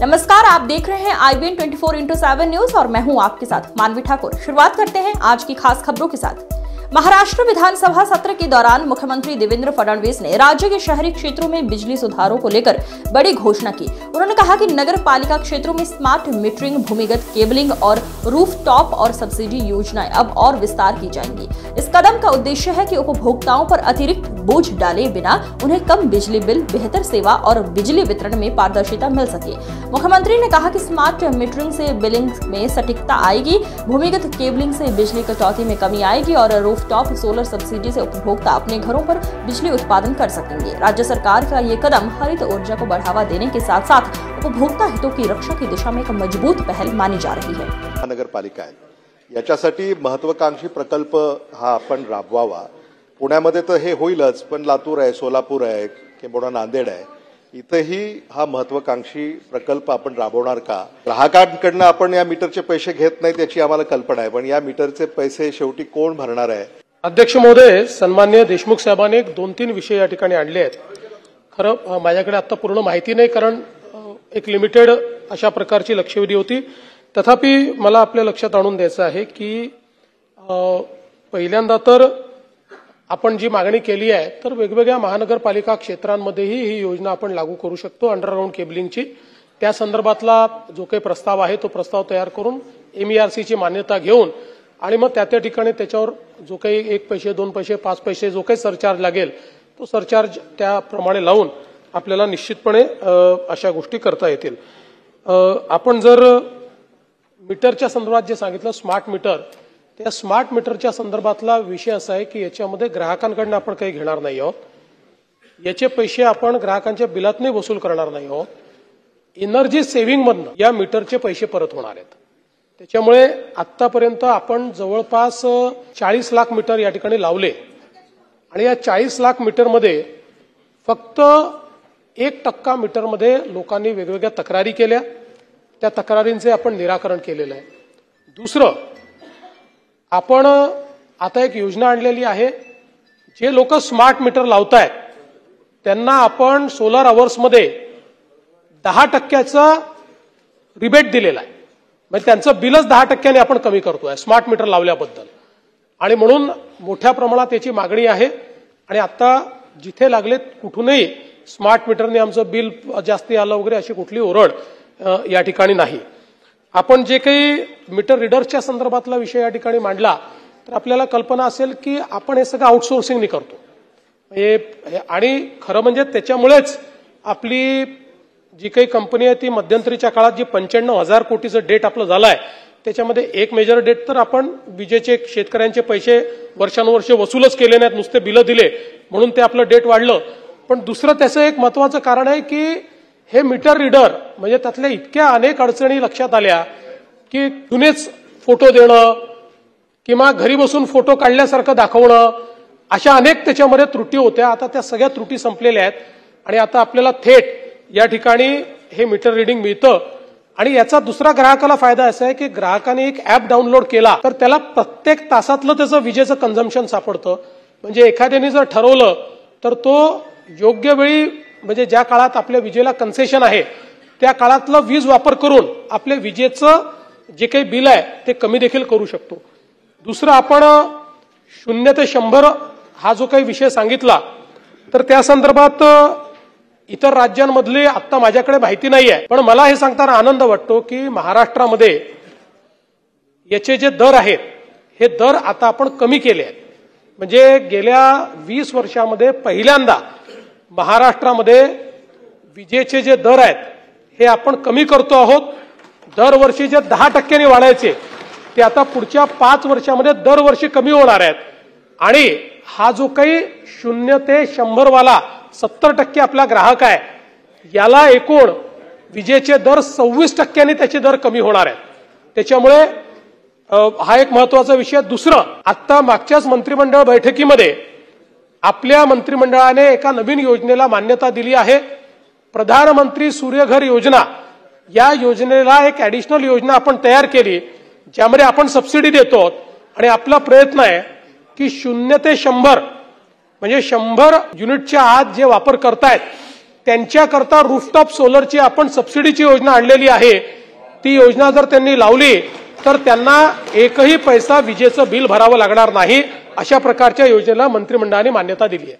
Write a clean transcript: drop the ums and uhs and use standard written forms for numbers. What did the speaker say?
नमस्कार, आप देख रहे हैं IBN 24x7 न्यूज और मैं हूं आपके साथ मानवी ठाकुर। शुरुआत करते हैं आज की खास खबरों के साथ। महाराष्ट्र विधानसभा सत्र के दौरान मुख्यमंत्री देवेंद्र फडणवीस ने राज्य के शहरी क्षेत्रों में बिजली सुधारों को लेकर बड़ी घोषणा की। उन्होंने कहा कि नगर पालिका क्षेत्रों में स्मार्ट मीटरिंग, भूमिगत केबलिंग और रूफटॉप और सब्सिडी योजनाएं अब और विस्तार की जाएंगी। इस कदम का उद्देश्य है कि उपभोक्ताओं पर अतिरिक्त बोझ डाले बिना उन्हें कम बिजली बिल, बेहतर सेवा और बिजली वितरण में पारदर्शिता मिल सके। मुख्यमंत्री ने कहा कि स्मार्ट मीटरिंग से बिलिंग में सटीकता आएगी, भूमिगत केबलिंग से बिजली कटौती में कमी आएगी और रूफटॉप सोलर सब्सिडी से उपभोक्ता अपने घरों पर बिजली उत्पादन कर सकेंगे। राज्य सरकार का ये कदम हरित ऊर्जा को बढ़ावा देने के साथ साथ उपभोक्ता हितों की रक्षा की दिशा में एक मजबूत पहल मानी जा रही है। महानगरपालिका आहे, याच्यासाठी महत्वाकांक्षी प्रकल्प हा आपण राबवावा। पुण्यामध्ये तर हे होईलच, पण लातूर आहे, सोलापूर आहे, किंबहुना नांदेड आहे, इथेही हा महत्वाकांक्षी प्रकल्प आपण राबवणार का? ग्राहकांकडून आपण या मीटरचे पैसे घेत नाही त्याची आम्हाला कल्पना आहे, पण या मीटरचे पैसे शेवटी कोण भरणार आहे? अध्यक्ष महोदय, सन्माननीय देशमुख साहेबांनी 2-3 विषय या ठिकाणी आणले आहेत। खरं माझ्याकडे आता पूर्ण माहिती नाही, कारण एक लिमिटेड अशा प्रकारची लक्षवेधी होती। तथापि मला आपल्या लक्षात आणून द्यायचं आहे की पहिल्यांदा तर आपण जी मागणी केली आहे तर वेगवेगळ्या महानगरपालिका क्षेत्रांमध्येही ही योजना आपण लागू करू शकतो अंडरग्राउंड केबलिंगची। त्या संदर्भातला जो काही प्रस्ताव आहे तो प्रस्ताव तयार करून MERC ची मान्यता घेऊन आणि मग त्या ठिकाणी त्याच्यावर जो काही 1 पैसे 2 पैसे 5 पैसे जो काही सरचार्ज लागेल तो सरचार्ज त्याप्रमाणे लावून आपल्याला निश्चितपणे अशा गोष्टी करता येतील। आपण जर मीटरच्या संदर्भात जे सांगितलं स्मार्ट मीटर, त्या स्मार्ट मीटरच्या संदर्भातला विषय असा आहे की याच्यामध्ये ग्राहकांकडून आपण काही घेणार नाही आहोत, याचे पैसे आपण ग्राहकांच्या बिलातने वसूल करणार नाही आहोत। एनर्जी सेव्हिंग मधनं या मीटरचे पैसे परत होणार आहेत। त्याच्यामुळे आतापर्यंत आपण जवळपास 40 लाख मीटर या ठिकाणी लावले आणि या 40 लाख मीटरमध्ये फक्त 1% मीटरमध्ये लोकांनी वेगवेगळ्या तक्रारी केल्या, त्या तक्रारींचे आपण निराकरण केलेलं आहे। दुसरं, आपण आता एक योजना आणलेली आहे, जे लोक स्मार्ट मीटर लावतायत त्यांना आपण सोलर अवर्समध्ये 10% रिबेट दिलेला आहे, म्हणजे त्यांचं बिलच 10% आपण कमी करतोय स्मार्ट मीटर लावल्याबद्दल। आणि म्हणून मोठ्या प्रमाणात याची मागणी आहे आणि आता जिथे लागले कुठूनही स्मार्ट मीटरने आमचं बिल जास्ती आलं वगैरे अशी कुठली ओरड या ठिकाणी नाही। आपण जे काही मीटर रीडर्सच्या संदर्भातला विषय या ठिकाणी मांडला तर आपल्याला कल्पना असेल की आपण हे सगळं आउटसोर्सिंगने करतो आणि खरं म्हणजे त्याच्यामुळेच आपली जी काही कंपनी आहे ती मध्यंतरीच्या काळात जी 95,000 कोटीचं डेट आपलं झालंय त्याच्यामध्ये एक मेजर डेट तर आपण विजेचे शेतकऱ्यांचे पैसे वर्षानुवर्षे वसूलच केले नाहीत, नुसते बिलं दिले म्हणून ते आपलं डेट वाढलं। पण दुसरं त्याचं एक महत्वाचं कारण आहे की हे मीटर रीडर म्हणजे त्यातल्या इतक्या अनेक अडचणी लक्षात आल्या की जुनेच फोटो देणं किंवा घरी बसून फोटो काढल्यासारखं दाखवणं, अशा अनेक त्याच्यामध्ये त्रुटी होत्या। आता त्या सगळ्या त्रुटी संपलेल्या आहेत आणि आता आपल्याला थेट या ठिकाणी हे मीटर रीडिंग मिळतं। आणि याचा दुसरा ग्राहकाला फायदा असा आहे की ग्राहकाने एक ऍप डाउनलोड केला तर त्याला प्रत्येक तासातलं त्याचं विजेचं कन्झम्पशन सापडतं। म्हणजे एखाद्याने जर ठरवलं तर तो योग्य वेळी, म्हणजे ज्या काळात आपल्या विजेला कन्सेशन आहे त्या काळातला वीज वापर करून आपल्या विजेचं जे काही बिल आहे ते कमी देखील करू शकतो। दुसरं, आपण 0 ते 100 हा जो काही विषय सांगितला तर त्या संदर्भात इतर राज्यांमधली आता माझ्याकडे माहिती नाही आहे, पण मला हे सांगताना आनंद वाटतो की महाराष्ट्रामध्ये याचे जे दर आहेत हे दर आता आपण कमी केले आहेत। म्हणजे गेल्या 20 वर्षामध्ये पहिल्यांदा महाराष्ट्रामध्ये विजेचे जे दर आहेत हे आपण कमी करतो आहोत। दरवर्षी जे 10% वाढायचे ते आता पुढच्या 5 वर्षामध्ये दरवर्षी कमी होणार आहेत। आणि हा जो काही 0 ते 100 वाला 70% आपला ग्राहक आहे याला एकूण विजेचे दर 26% त्याचे दर कमी होणार आहेत। त्याच्यामुळे हा एक महत्वाचा विषय। दुसरं, आता मागच्याच मंत्रिमंडळ बैठकीमध्ये आपल्या मंत्रिमंडळाने एका नवीन योजनेला मान्यता दिली आहे, प्रधानमंत्री सूर्यघर योजना। या योजनेला एक ऍडिशनल योजना आपण तयार केली ज्यामध्ये आपण सबसिडी देतो आणि आपला प्रयत्न आहे की 0 ते 100 म्हणजे 100 युनिटच्या आत जे वापर करतायत त्यांच्याकरता रूफटॉप सोलरची आपण सबसिडीची योजना आणलेली आहे. ती योजना जर त्यांनी लावली तर त्यांना एकही पैसा विजेचं बिल भरावं लागणार नाही. अशा प्रकारच्या योजनेला मंत्रिमंडळाने मान्यता दिली आहे.